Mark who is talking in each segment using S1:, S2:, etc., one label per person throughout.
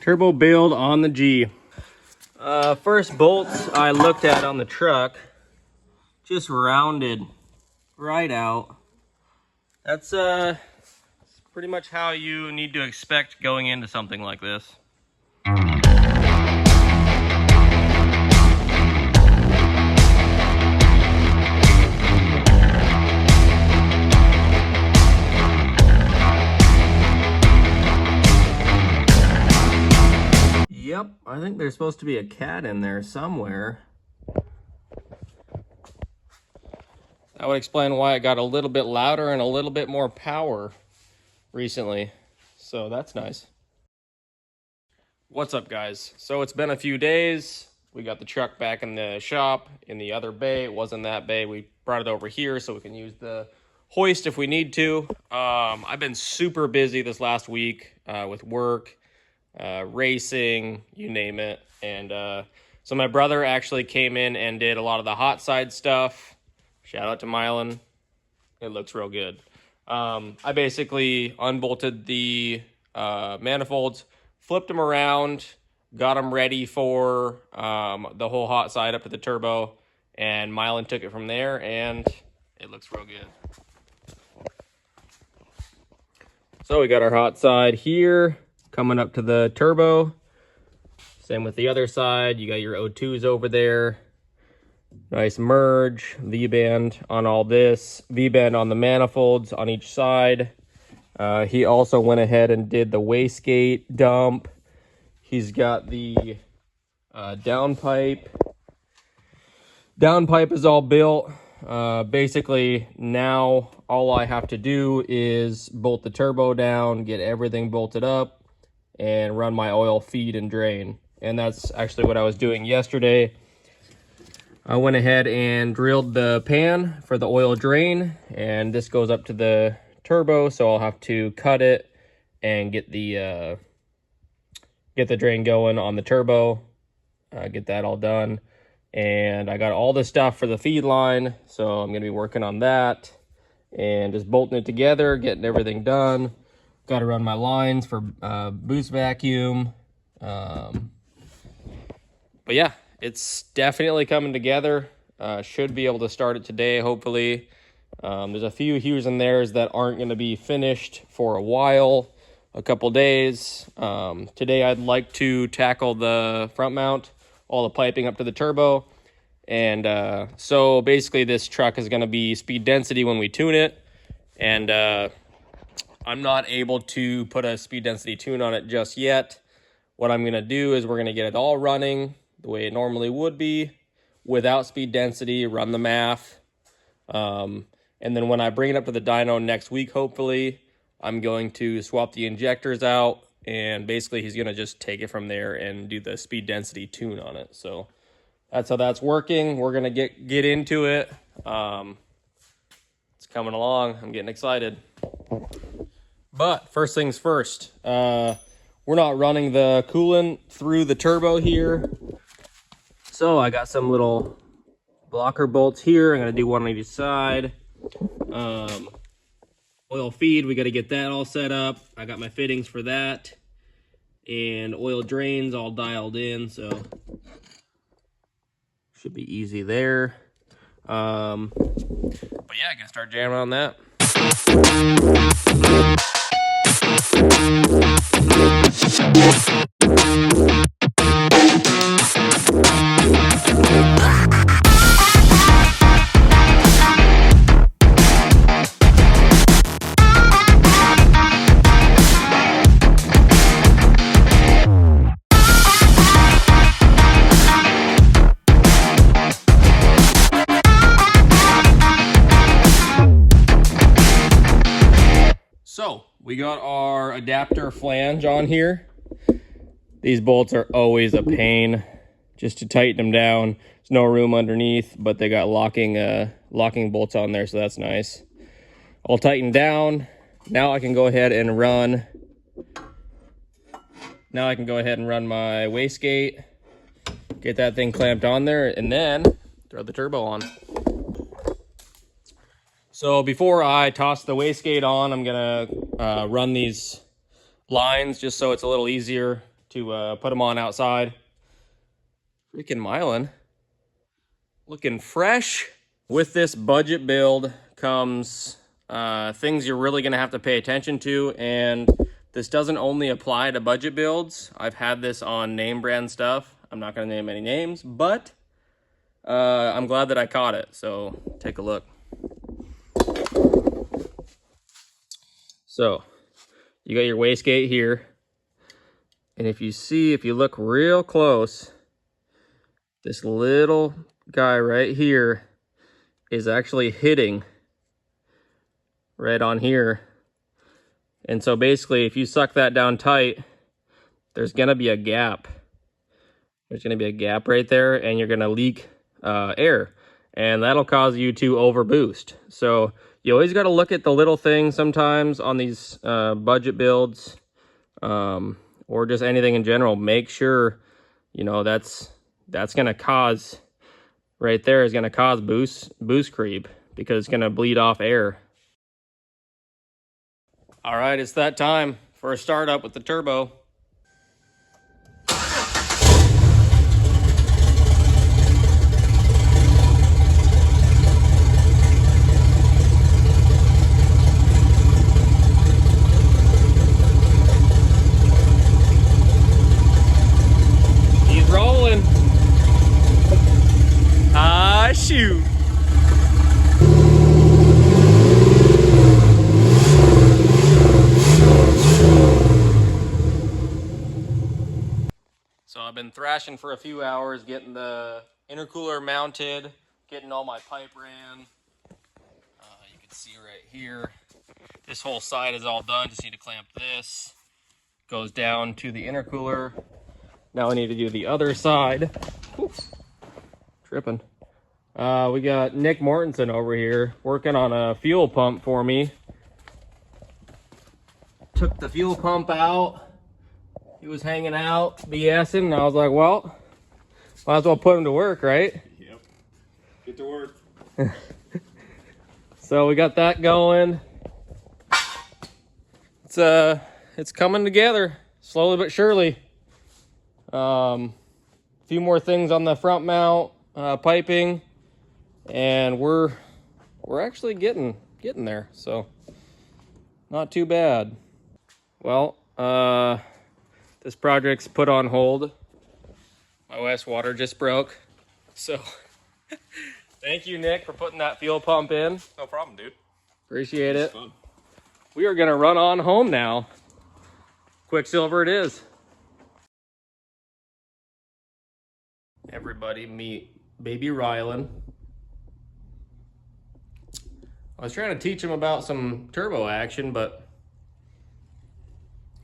S1: Turbo build on the G. First bolts I looked at on the truck, just rounded right out. That's pretty much how you need to expect going into something like this. Yep, I think there's supposed to be a cat in there somewhere. That would explain why it got a little bit louder and a little bit more power recently. So that's nice. What's up, guys? So it's been a few days. We got the truck back in the shop in the other bay. It wasn't that bay. We brought it over here so we can use the hoist if we need to. I've been super busy this last week with work, racing, you name it. And so my brother actually came in and did a lot of the hot side stuff. Shout out to Mylan. It looks real good. I basically unbolted the manifolds, flipped them around, got them ready for the whole hot side up to the turbo, and Mylan took it from there, and it looks real good. So we got our hot side here, coming up to the turbo. Same with the other side. You got your O2s over there. Nice merge, V-band on all this, V-band on the manifolds on each side. He also went ahead and did the wastegate dump. He's got the downpipe. Downpipe is all built. Basically, now all I have to do is bolt the turbo down, get everything bolted up, and run my oil feed and drain. And that's actually what I was doing yesterday. I went ahead and drilled the pan for the oil drain, and this goes up to the turbo, so I'll have to cut it and get the drain going on the turbo, get that all done. And I got all the stuff for the feed line, so I'm going to be working on that and just bolting it together, getting everything done. Got to run my lines for boost vacuum. But yeah, it's definitely coming together. Should be able to start it today, hopefully. There's a few here's and there's that aren't going to be finished for a while, a couple days. Today I'd like to tackle the front mount, all the piping up to the turbo. And so basically this truck is going to be speed density when we tune it. And I'm not able to put a speed density tune on it just yet. What I'm going to do is we're going to get it all running the way it normally would be without speed density, run the math. And then when I bring it up to the dyno next week, hopefully, I'm going to swap the injectors out, and basically he's going to just take it from there and do the speed density tune on it. So that's how that's working. We're going to get into it. It's coming along. I'm getting excited. But first things first, we're not running the coolant through the turbo here. So I got some little blocker bolts here. I'm going to do one on each side. Oil feed, we got to get that all set up. I got my fittings for that. And oil drains all dialed in, so should be easy there. But yeah, gonna start jamming on that. So we got our adapter flange on here. These bolts are always a pain just to tighten them down. There's no room underneath, but they got locking bolts on there, so that's nice. All tightened down. Now I can go ahead and run. Now I can go ahead and run my wastegate, get that thing clamped on there, and then throw the turbo on. So before I toss the wastegate on, I'm gonna run these lines just so it's a little easier to put them on outside. Freaking Mylan, looking fresh. With this budget build comes things you're really gonna have to pay attention to, and this doesn't only apply to budget builds. I've had this on name brand stuff. I'm not gonna name any names, but I'm glad that I caught it, so take a look. So you got your wastegate here, and if you look real close, this little guy right here is actually hitting right on here. And so basically, if you suck that down tight, there's gonna be a gap. There's gonna be a gap right there, and you're gonna leak air, and that'll cause you to overboost. So you always got to look at the little things sometimes on these budget builds, or just anything in general. Make sure, you know, that's gonna cause, right there is gonna cause boost creep, because it's gonna bleed off air. All right, it's that time for a startup with the turbo. He's rolling. Ah, shoot. So I've been thrashing for a few hours, getting the intercooler mounted, getting all my pipe ran. You can see right here, this whole side is all done. Just need to clamp this. Goes down to the intercooler. Now I need to do the other side. Oops, tripping. We got Nick Mortensen over here working on a fuel pump for me. Took the fuel pump out. He was hanging out, BSing, and I was like, well, might as well put him to work, right?
S2: Yep. Get to work.
S1: So we got that going. It's coming together, slowly but surely. A few more things on the front mount, piping, and we're actually getting there, so not too bad. Well, this project's put on hold. My wife's water just broke. So thank you, Nick, for putting that fuel pump in.
S2: No problem, dude.
S1: Appreciate it.
S2: Fun.
S1: We are gonna run on home now. Quicksilver it is. Everybody meet baby Rylan. I was trying to teach him about some turbo action, but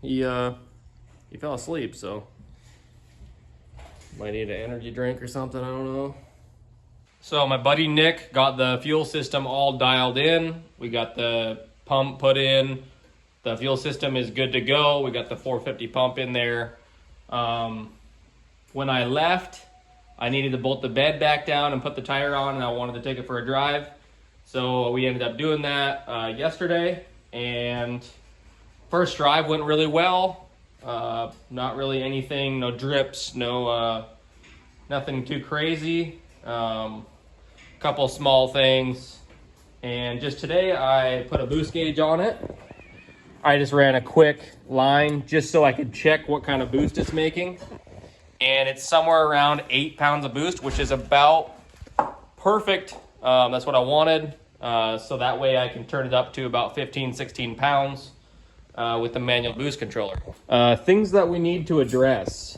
S1: he fell asleep, so might need an energy drink or something, I don't know. So my buddy Nick got the fuel system all dialed in. We got the pump put in. The fuel system is good to go. We got the 450 pump in there. When I left, I needed to bolt the bed back down and put the tire on, and I wanted to take it for a drive. So we ended up doing that yesterday, and first drive went really well. Not really anything, no drips, no nothing too crazy. Couple small things, and just today I put a boost gauge on it. I just ran a quick line just so I could check what kind of boost it's making, and it's somewhere around 8 pounds of boost, which is about perfect. That's what I wanted, so that way I can turn it up to about 15-16 pounds with the manual boost controller. Things that we need to address.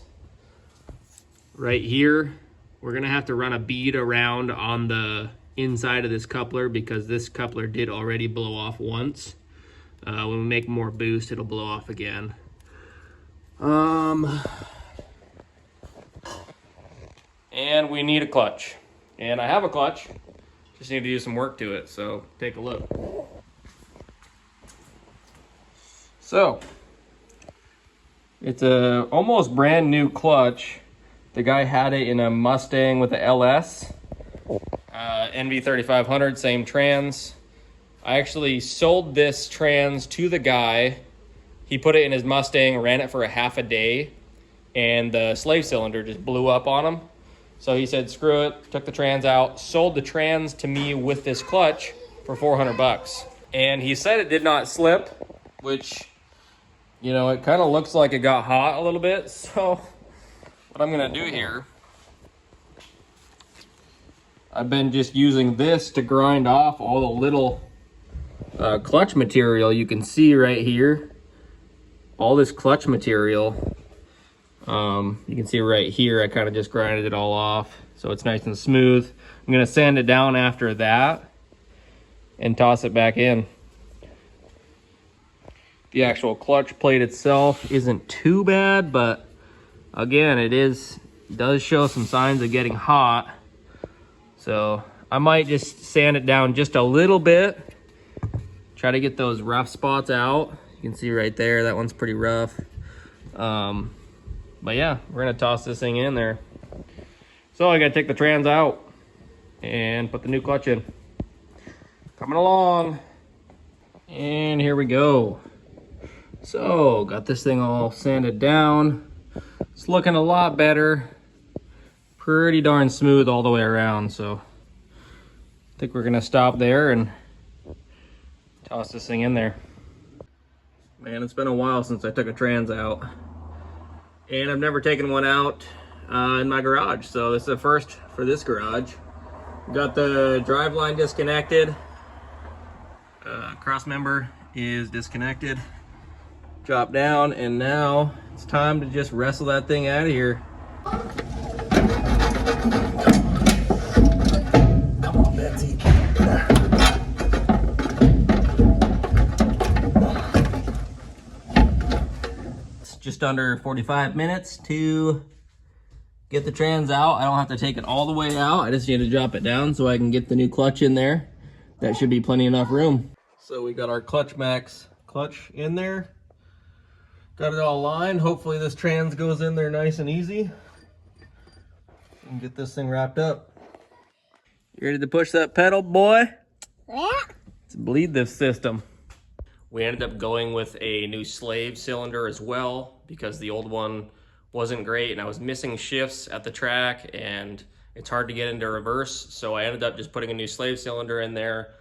S1: Right here, we're gonna have to run a bead around on the inside of this coupler, because this coupler did already blow off once. When we make more boost, it'll blow off again. And we need a clutch. And I have a clutch, just need to do some work to it, so take a look. So, it's a almost brand new clutch. The guy had it in a Mustang with a LS. NV3500, same trans. I actually sold this trans to the guy. He put it in his Mustang, ran it for a half a day, and the slave cylinder just blew up on him. So he said, screw it, took the trans out, sold the trans to me with this clutch for 400 bucks. And he said it did not slip, which, you know, it kind of looks like it got hot a little bit. So what I'm gonna do here, I've been just using this to grind off all the little clutch material. You can see right here, all this clutch material. You can see right here, I kind of just grinded it all off, so it's nice and smooth. I'm gonna sand it down after that and toss it back in. The actual clutch plate itself isn't too bad, but again, does show some signs of getting hot. So I might just sand it down just a little bit, try to get those rough spots out. You can see right there, that one's pretty rough. But yeah, we're gonna toss this thing in there. So I gotta take the trans out and put the new clutch in. Coming along, and here we go. So got this thing all sanded down. It's looking a lot better. Pretty darn smooth all the way around. So I think we're gonna stop there and toss this thing in there. Man, it's been a while since I took a trans out. And I've never taken one out in my garage, so this is a first for this garage. Got the drive line disconnected. Cross member is disconnected. Drop down, and now it's time to just wrestle that thing out of here. Come on, Betsy. Just under 45 minutes to get the trans out. I don't have to take it all the way out. I just need to drop it down so I can get the new clutch in there. That should be plenty enough room. So we got our Clutch Max clutch in there. Got it all lined. Hopefully this trans goes in there nice and easy. And get this thing wrapped up. You ready to push that pedal, boy?
S3: Yeah.
S1: Let's bleed this system. We ended up going with a new slave cylinder as well because the old one wasn't great and I was missing shifts at the track and it's hard to get into reverse. So I ended up just putting a new slave cylinder in there.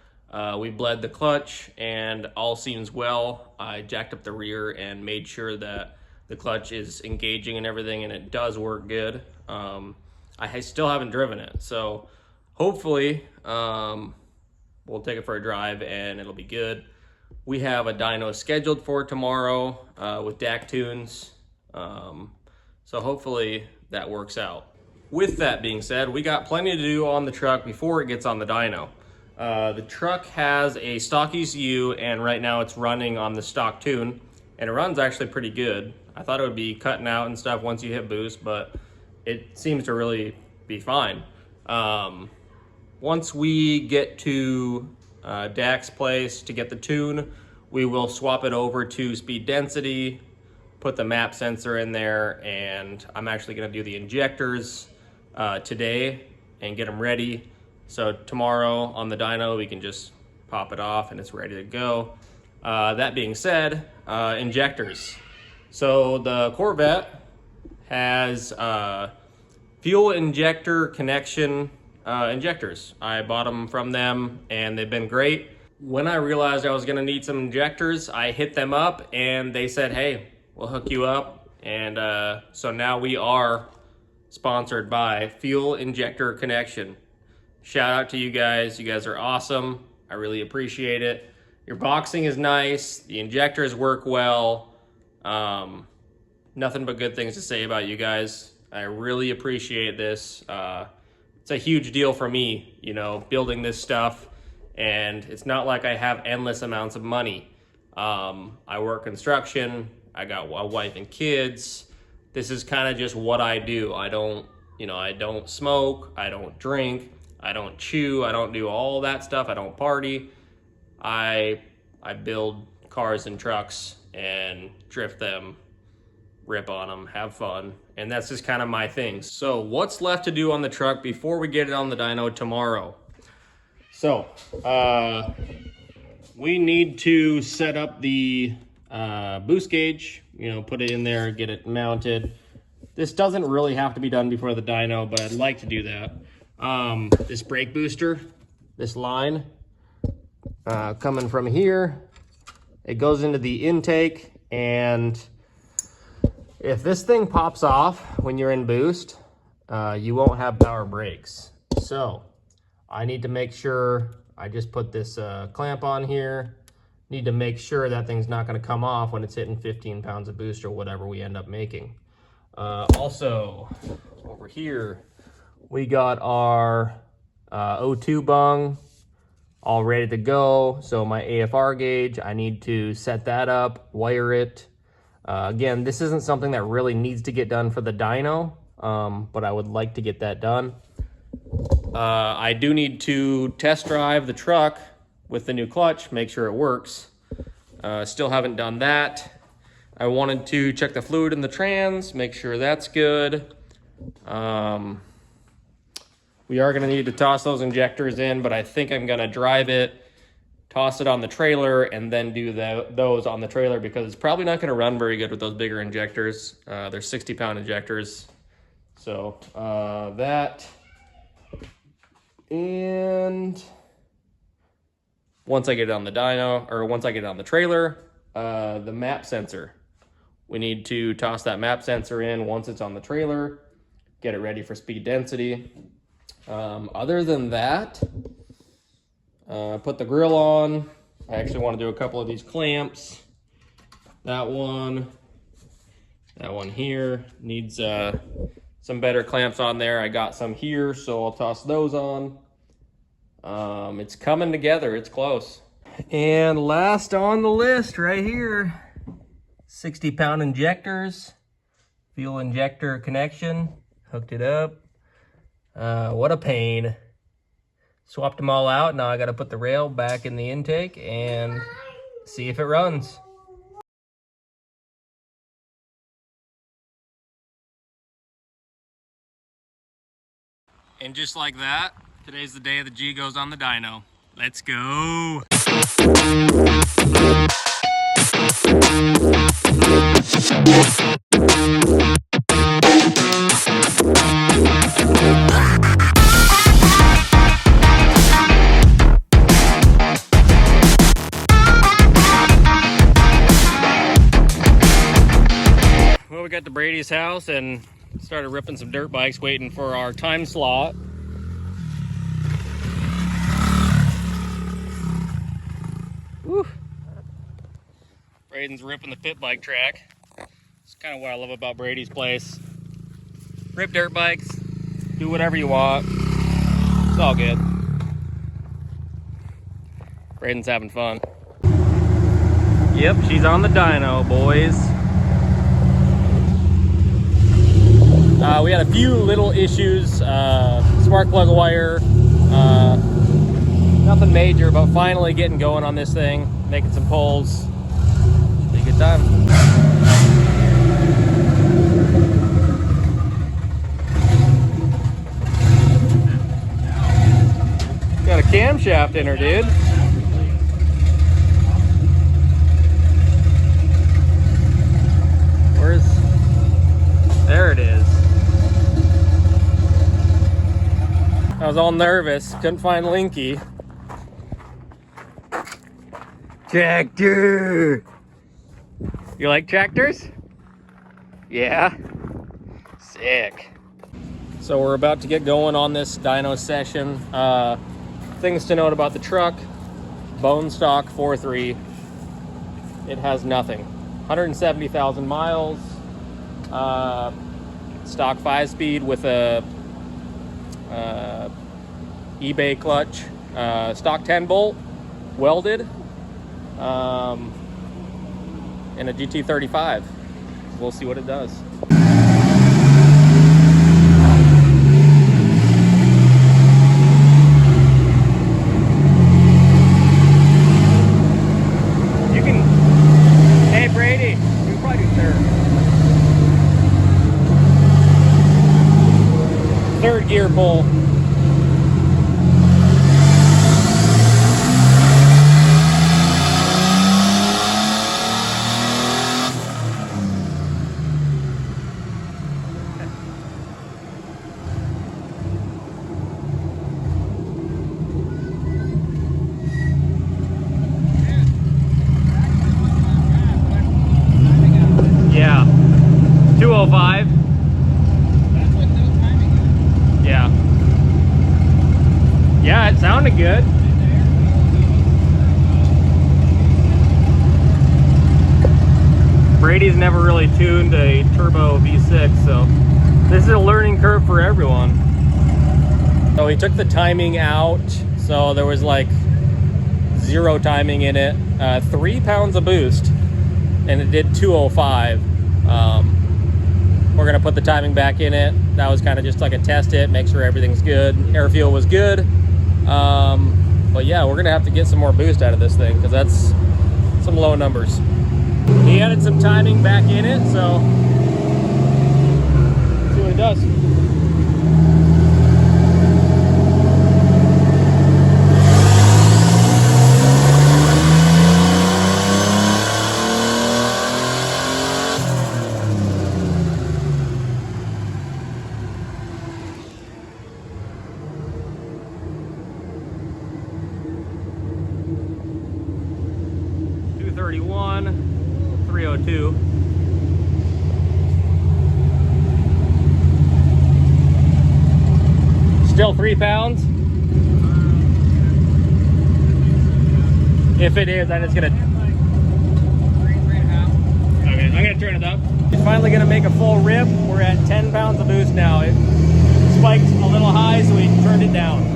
S1: We bled the clutch and all seems well. I jacked up the rear and made sure that the clutch is engaging and everything, and it does work good. I still haven't driven it, so hopefully we'll take it for a drive and it'll be good. We have a dyno scheduled for tomorrow with DAC tunes, so hopefully that works out. With that being said, we got plenty to do on the truck before it gets on the dyno. The truck has a stock ECU, and right now it's running on the stock tune, and it runs actually pretty good. I thought it would be cutting out and stuff once you hit boost, but it seems to really be fine. Once we get to Dak's place to get the tune, we will swap it over to speed density, put the map sensor in there, and I'm actually gonna do the injectors today and get them ready. So tomorrow on the dyno, we can just pop it off and it's ready to go. That being said, injectors. So the Corvette has fuel injector connection injectors. I bought them from them and they've been great. When I realized I was gonna need some injectors, I hit them up and they said, hey, we'll hook you up. And so now we are sponsored by Fuel Injector Connection. Shout out to you guys. You guys are awesome. I really appreciate it. Your boxing is nice. The injectors work well. Nothing but good things to say about you guys. I really appreciate this. It's a huge deal for me, you know, building this stuff. And it's not like I have endless amounts of money. I work construction. I got a wife and kids. This is kind of just what I do. I don't smoke. I don't drink. I don't chew. I don't do all that stuff. I don't party. I build cars and trucks and drift them, rip on them, have fun. And that's just kind of my thing. So what's left to do on the truck before we get it on the dyno tomorrow? So we need to set up the boost gauge, you know, put it in there, get it mounted. This doesn't really have to be done before the dyno, but I'd like to do that. This brake booster, this line, coming from here, it goes into the intake, and if this thing pops off when you're in boost, you won't have power brakes. So I need to make sure, I just put this clamp on here, need to make sure that thing's not gonna come off when it's hitting 15 pounds of boost or whatever we end up making. Also, over here, we got our O2 bung all ready to go. So my AFR gauge, I need to set that up, wire it. Again, this isn't something that really needs to get done for the dyno, but I would like to get that done. I do need to test drive the truck with the new clutch, make sure it works. Still haven't done that. I wanted to check the fluid in the trans, make sure that's good. We are gonna need to toss those injectors in, but I think I'm gonna drive it, toss it on the trailer, and then do those on the trailer, because it's probably not gonna run very good with those bigger injectors. They're 60-pound injectors. So that, and once I get it on the dyno, or once I get it on the trailer, the map sensor. We need to toss that map sensor in once it's on the trailer, get it ready for speed density. Other than that, put the grill on. I actually want to do a couple of these clamps. That one here needs some better clamps on there. I got some here, so I'll toss those on. It's coming together, it's close. And last on the list right here, 60-pound injectors, fuel injector connection, hooked it up. What a pain. Swapped them all out. Now I got to put the rail back in the intake and see if it runs. And just like that, today's the day the G goes on the dyno. Let's go. Well, we got to Brady's house and started ripping some dirt bikes, waiting for our time slot. Woo. Braden's ripping the pit bike track. It's kind of what I love about Brady's place. Rip dirt bikes, do whatever you want. It's all good. Braden's having fun. Yep, she's on the dyno, boys. We had a few little issues, spark plug wire, nothing major, but finally getting going on this thing, making some pulls. Should be a good time. Got a camshaft in her, dude. There it is. I was all nervous, couldn't find Linky. Tractor! You like tractors? Yeah? Sick. So we're about to get going on this dyno session. Things to note about the truck. Bone stock 4.3. It has nothing. 170,000 miles. Stock 5-speed with a eBay clutch, stock 10-bolt welded, and a GT35. We'll see what it does. You can, hey Brady, you can probably do third gear pull. good? Brady's never really tuned a turbo V6, so this is a learning curve for everyone. So he took the timing out, so there was like 0 timing in it. 3 pounds of boost, and it did 205. We're gonna put the timing back in it. That was kind of just like a test it, make sure everything's good. Air fuel was good. But yeah, we're gonna have to get some more boost out of this thing because that's some low numbers. He added some timing back in it, so let's see what it does. $231, $302. Still 3 pounds? If it is, then it's gonna... Okay, I'm gonna turn it up. He's finally gonna make a full rip. We're at 10 pounds of boost now. It spiked a little high, so we turned it down.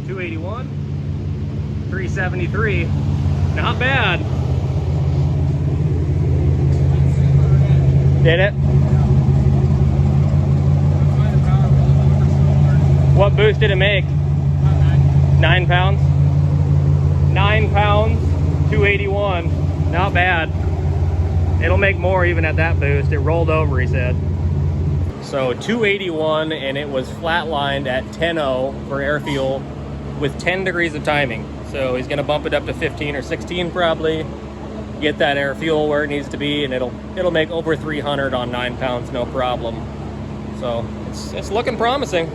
S1: $281, $373, not bad. Did it? What boost did it make? 9 pounds? 9 pounds, 281, not bad. It'll make more even at that boost. It rolled over, he said. So 281, and it was flatlined at 10.0 for air fuel with 10 degrees of timing. So he's gonna bump it up to 15 or 16 probably, get that air fuel where it needs to be, and it'll make over 300 on 9 pounds, no problem. So it's looking promising.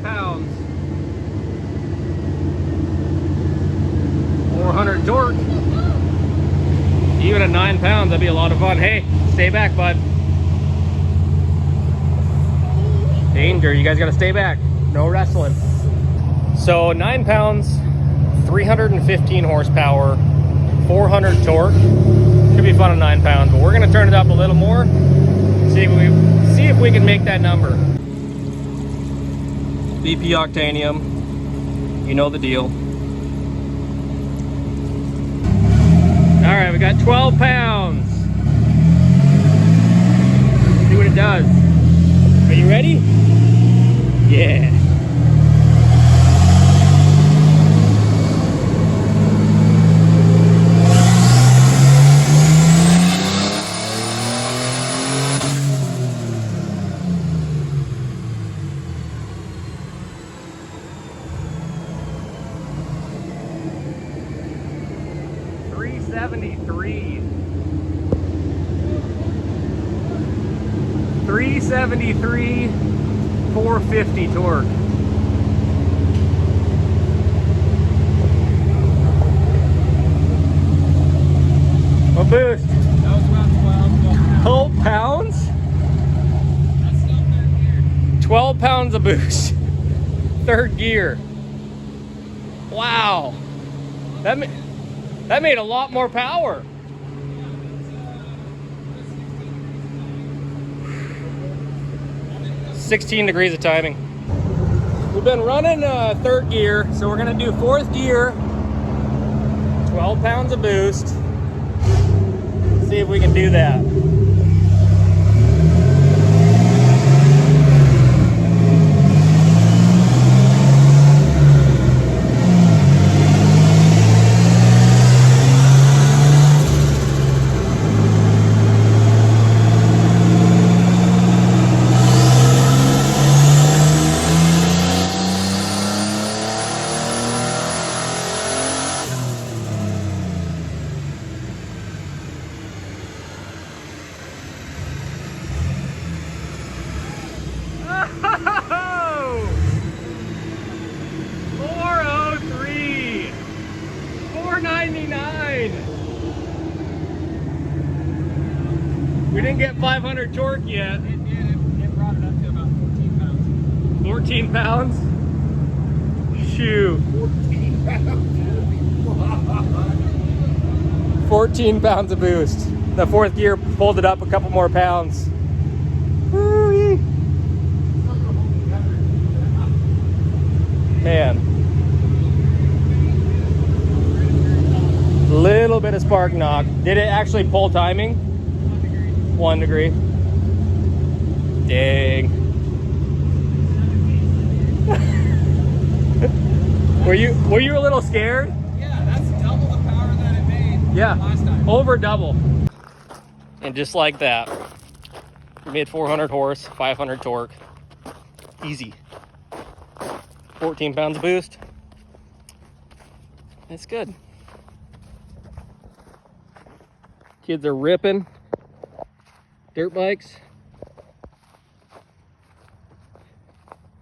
S1: Pounds, 400 torque. Even at 9 pounds, that'd be a lot of fun. Hey, stay back, bud. Danger, you guys gotta stay back. No wrestling. So 9 pounds, 315 horsepower, 400 torque. Should be fun at 9 pounds, but we're gonna turn it up a little more. See if we can make that number. BP Octanium, you know the deal. All right, we got 12 pounds. See what it does. Are you ready? Yeah. $373, 450 torque. What boost?
S2: That was about
S1: 12 pounds?
S2: That's still third gear.
S1: 12 pounds of boost. Third gear. Wow. That made a lot more power. $16 degrees of timing. We've been running third gear, so we're gonna do fourth gear. 12 pounds of boost. See if we can do that. We didn't get 500 torque yet.
S2: It did. It brought it up to about 14 pounds.
S1: 14 pounds? Shoot.
S3: 14 pounds.
S1: 14 pounds of boost. The fourth gear pulled it up a couple more pounds. Woo-wee. Man. Little bit of spark knock. Did it actually pull timing? 1 degree. Dang. Were you a little scared?
S2: Yeah, that's double the power that it made last time.
S1: Over double. And just like that, we made 400 horse, 500 torque. Easy. 14 pounds of boost. It's good. Kids are ripping dirt bikes.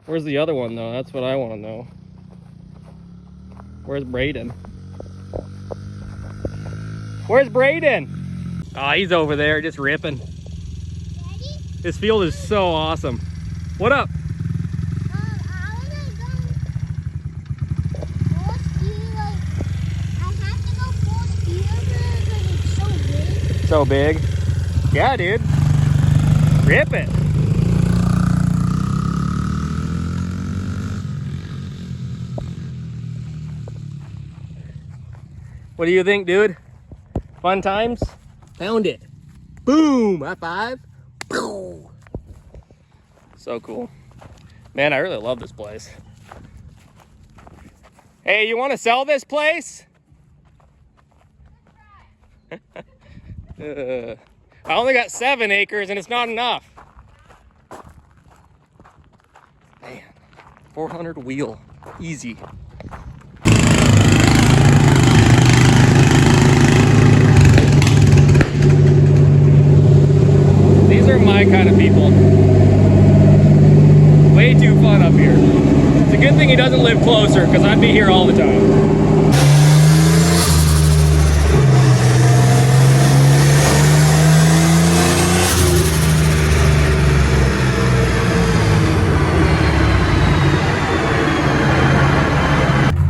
S1: Where's the other one though? That's what I want to know. Where's Braden? Where's Braden? Oh, he's over there just ripping.
S4: Daddy?
S1: This field is so awesome. What up?
S4: I was gonna go full speed, like, I have to go full speed because it's so big.
S1: So big. Yeah, dude. Rip it. What do you think, dude? Fun times? Found it. Boom! High five. Pew. So cool. Man, I really love this place. Hey, you want to sell this place? I only got 7 acres and it's not enough. Man, 400 wheel. Easy. These are my kind of people. Way too fun up here. It's a good thing he doesn't live closer because I'd be here all the time.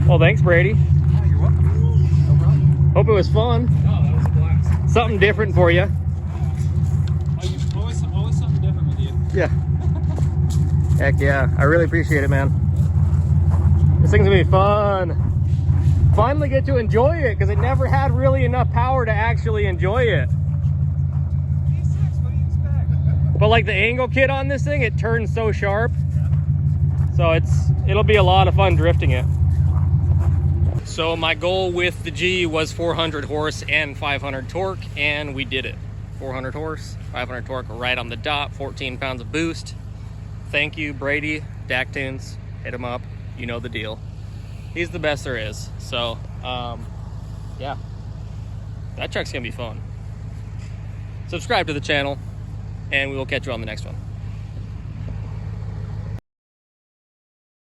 S1: Well, thanks, Brady.
S2: Oh, you're welcome. No problem.
S1: Hope it was fun.
S2: Oh, that was a blast.
S1: Something different for you.
S2: Always something different with you.
S1: Yeah. Heck yeah. I really appreciate it, man. This thing's gonna be fun. Finally get to enjoy it because it never had really enough power to actually enjoy it.
S2: V6, what do you expect?
S1: But like the angle kit on this thing, it turns so sharp. So it'll be a lot of fun drifting it. So my goal with the G was 400 horse and 500 torque, and we did it. 400 horse, 500 torque, right on the dot, 14 pounds of boost. Thank you, Brady, DAC Tunes. Hit him up. You know the deal. He's the best there is. So, yeah. That truck's gonna be fun. Subscribe to the channel, and we will catch you on the next one.